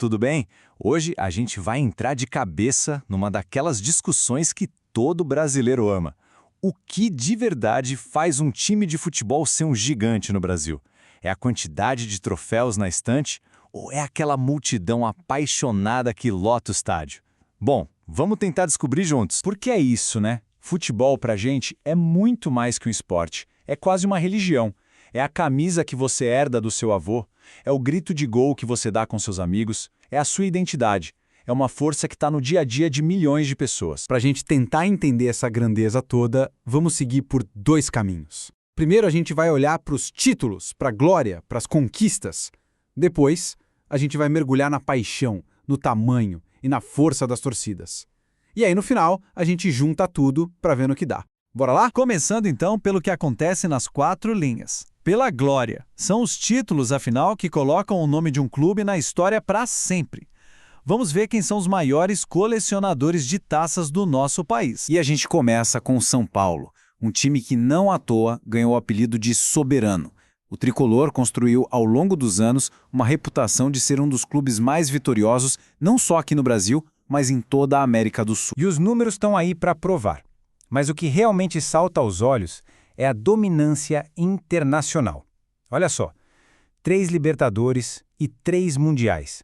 tudo bem? Hoje a gente vai entrar de cabeça numa daquelas discussões que todo brasileiro ama. O que de verdade faz um time de futebol ser um gigante no Brasil? É a quantidade de troféus na estante ou é aquela multidão apaixonada que lota o estádio? Bom, vamos tentar descobrir juntos. Porque é isso, né? Futebol pra gente é muito mais que um esporte. É quase uma religião. É a camisa que você herda do seu avô, é o grito de gol que você dá com seus amigos, é a sua identidade. É uma força que está no dia a dia de milhões de pessoas. Para a gente tentar entender essa grandeza toda, vamos seguir por dois caminhos. Primeiro, a gente vai olhar para os títulos, para a glória, para as conquistas. Depois, a gente vai mergulhar na paixão, no tamanho e na força das torcidas. E aí, no final, a gente junta tudo para ver no que dá. Bora lá? Começando então pelo que acontece nas 4 linhas. Pela glória. São os títulos, afinal, que colocam o nome de um clube na história para sempre. Vamos ver quem são os maiores colecionadores de taças do nosso país. E a gente começa com o São Paulo, um time que não à toa ganhou o apelido de soberano. O tricolor construiu ao longo dos anos uma reputação de ser um dos clubes mais vitoriosos, não só aqui no Brasil, mas em toda a América do Sul. E os números estão aí para provar. Mas o que realmente salta aos olhos é a dominância internacional. Olha só, 3 Libertadores e 3 Mundiais.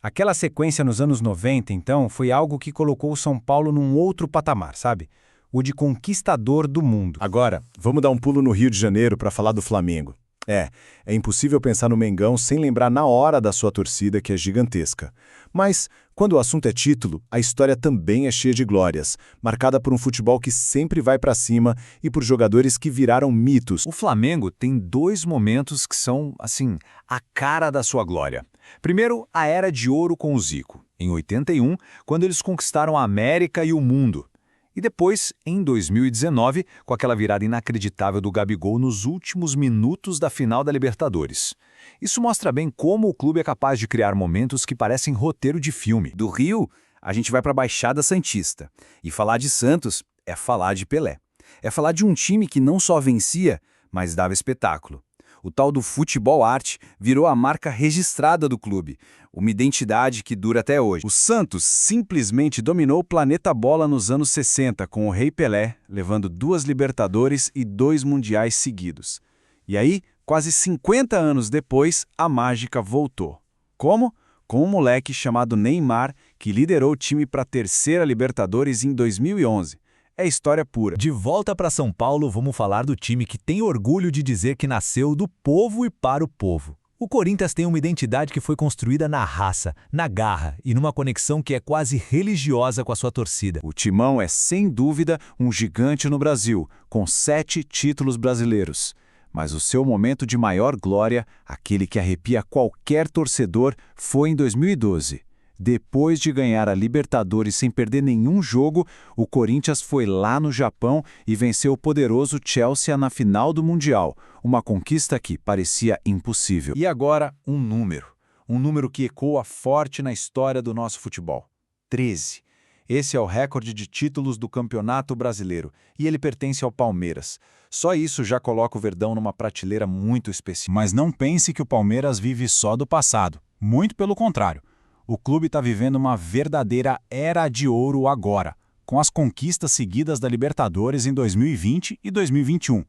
Aquela sequência nos anos 90, então, foi algo que colocou o São Paulo num outro patamar, sabe? O de conquistador do mundo. Agora, vamos dar um pulo no Rio de Janeiro para falar do Flamengo. É impossível pensar no Mengão sem lembrar na hora da sua torcida, que é gigantesca. Mas, quando o assunto é título, a história também é cheia de glórias, marcada por um futebol que sempre vai para cima e por jogadores que viraram mitos. O Flamengo tem 2 momentos que são, assim, a cara da sua glória. Primeiro, a Era de Ouro com o Zico, em 81, quando eles conquistaram a América e o mundo. E depois, em 2019, com aquela virada inacreditável do Gabigol nos últimos minutos da final da Libertadores. Isso mostra bem como o clube é capaz de criar momentos que parecem roteiro de filme. Do Rio, a gente vai para a Baixada Santista. E falar de Santos é falar de Pelé. É falar de um time que não só vencia, mas dava espetáculo. O tal do futebol arte virou a marca registrada do clube, uma identidade que dura até hoje. O Santos simplesmente dominou o planeta bola nos anos 60 com o Rei Pelé, levando 2 Libertadores e 2 Mundiais seguidos. E aí, quase 50 anos depois, a mágica voltou. Como? Com um moleque chamado Neymar, que liderou o time para a 3ª Libertadores em 2011. É história pura. De volta para São Paulo, vamos falar do time que tem orgulho de dizer que nasceu do povo e para o povo. O Corinthians tem uma identidade que foi construída na raça, na garra e numa conexão que é quase religiosa com a sua torcida. O Timão é, sem dúvida, um gigante no Brasil, com 7 títulos brasileiros. Mas o seu momento de maior glória, aquele que arrepia qualquer torcedor, foi em 2012. Depois de ganhar a Libertadores sem perder nenhum jogo, o Corinthians foi lá no Japão e venceu o poderoso Chelsea na final do Mundial, uma conquista que parecia impossível. E agora, um número que ecoa forte na história do nosso futebol. 13. Esse é o recorde de títulos do Campeonato Brasileiro e ele pertence ao Palmeiras. Só isso já coloca o Verdão numa prateleira muito especial. Mas não pense que o Palmeiras vive só do passado. Muito pelo contrário. O clube está vivendo uma verdadeira era de ouro agora, com as conquistas seguidas da Libertadores em 2020 e 2021.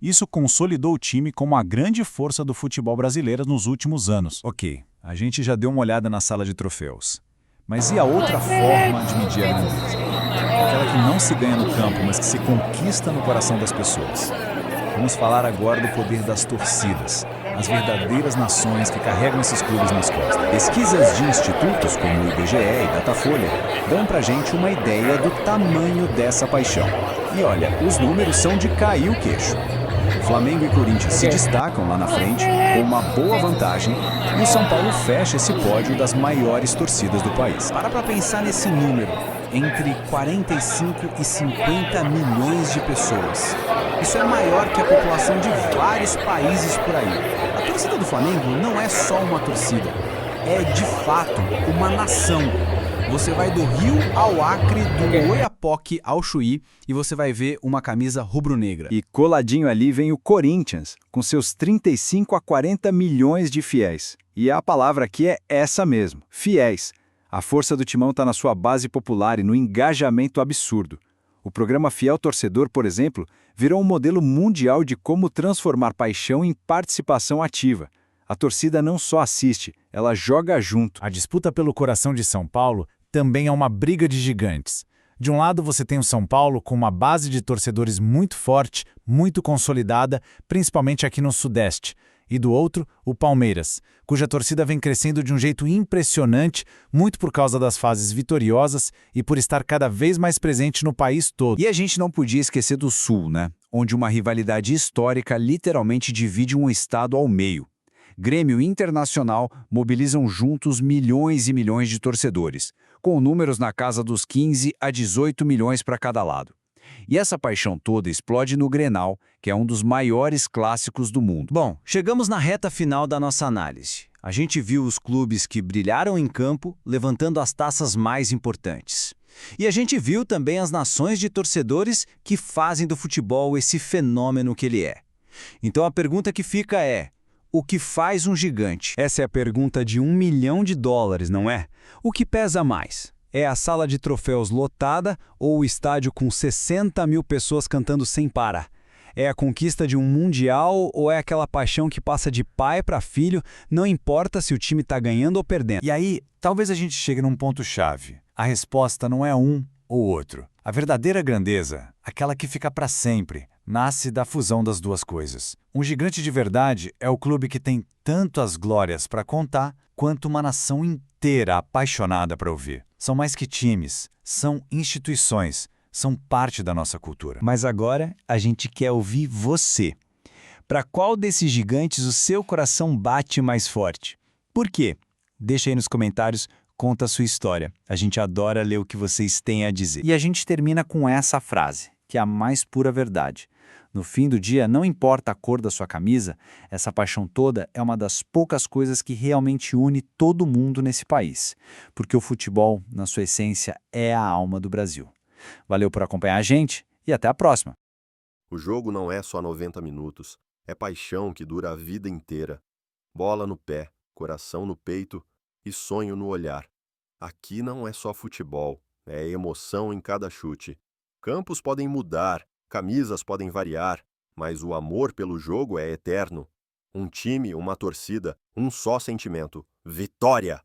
Isso consolidou o time como a grande força do futebol brasileiro nos últimos anos. Ok, a gente já deu uma olhada na sala de troféus. Mas e a outra forma de medir a grandeza? Aquela que não se ganha no campo, mas que se conquista no coração das pessoas. Vamos falar agora do poder das torcidas, as verdadeiras nações que carregam esses clubes nas costas. Pesquisas de institutos como o IBGE e Datafolha dão pra gente uma ideia do tamanho dessa paixão. E olha, os números são de cair o queixo. Flamengo e Corinthians se destacam lá na frente com uma boa vantagem e o São Paulo fecha esse pódio das maiores torcidas do país. Para pensar nesse número, entre 45 e 50 milhões de pessoas. Isso é maior que a população de vários países por aí. A torcida do Flamengo não é só uma torcida, é de fato uma nação. Você vai do Rio ao Acre, do Oiapoque ao Chuí e você vai ver uma camisa rubro-negra. E coladinho ali vem o Corinthians, com seus 35 a 40 milhões de fiéis. E a palavra aqui é essa mesmo, fiéis. A força do Timão está na sua base popular e no engajamento absurdo. O programa Fiel Torcedor, por exemplo, virou um modelo mundial de como transformar paixão em participação ativa. A torcida não só assiste, ela joga junto. A disputa pelo coração de São Paulo também é uma briga de gigantes. De um lado você tem o São Paulo com uma base de torcedores muito forte, muito consolidada, principalmente aqui no Sudeste. E do outro, o Palmeiras, cuja torcida vem crescendo de um jeito impressionante, muito por causa das fases vitoriosas e por estar cada vez mais presente no país todo. E a gente não podia esquecer do Sul, né? Onde uma rivalidade histórica literalmente divide um estado ao meio. Grêmio e Internacional mobilizam juntos milhões e milhões de torcedores, com números na casa dos 15 a 18 milhões para cada lado. E essa paixão toda explode no Grenal, que é um dos maiores clássicos do mundo. Bom, chegamos na reta final da nossa análise. A gente viu os clubes que brilharam em campo, levantando as taças mais importantes. E a gente viu também as nações de torcedores que fazem do futebol esse fenômeno que ele é. Então a pergunta que fica é: o que faz um gigante? Essa é a pergunta de $1 milhão, não é? O que pesa mais? É a sala de troféus lotada ou o estádio com 60 mil pessoas cantando sem parar? É a conquista de um mundial ou é aquela paixão que passa de pai para filho, não importa se o time está ganhando ou perdendo? E aí, talvez a gente chegue num ponto-chave. A resposta não é um ou outro. A verdadeira grandeza, aquela que fica para sempre, nasce da fusão das duas coisas. Um gigante de verdade é o clube que tem tanto as glórias para contar, quanto uma nação inteira apaixonada para ouvir. São mais que times, são instituições, são parte da nossa cultura. Mas agora a gente quer ouvir você. Para qual desses gigantes o seu coração bate mais forte? Por quê? Deixa aí nos comentários, conta a sua história. A gente adora ler o que vocês têm a dizer. E a gente termina com essa frase, que é a mais pura verdade. No fim do dia, não importa a cor da sua camisa, essa paixão toda é uma das poucas coisas que realmente une todo mundo nesse país. Porque o futebol, na sua essência, é a alma do Brasil. Valeu por acompanhar a gente e até a próxima. O jogo não é só 90 minutos, é paixão que dura a vida inteira. Bola no pé, coração no peito e sonho no olhar. Aqui não é só futebol, é emoção em cada chute. Campos podem mudar, camisas podem variar, mas o amor pelo jogo é eterno. Um time, uma torcida, um só sentimento: vitória!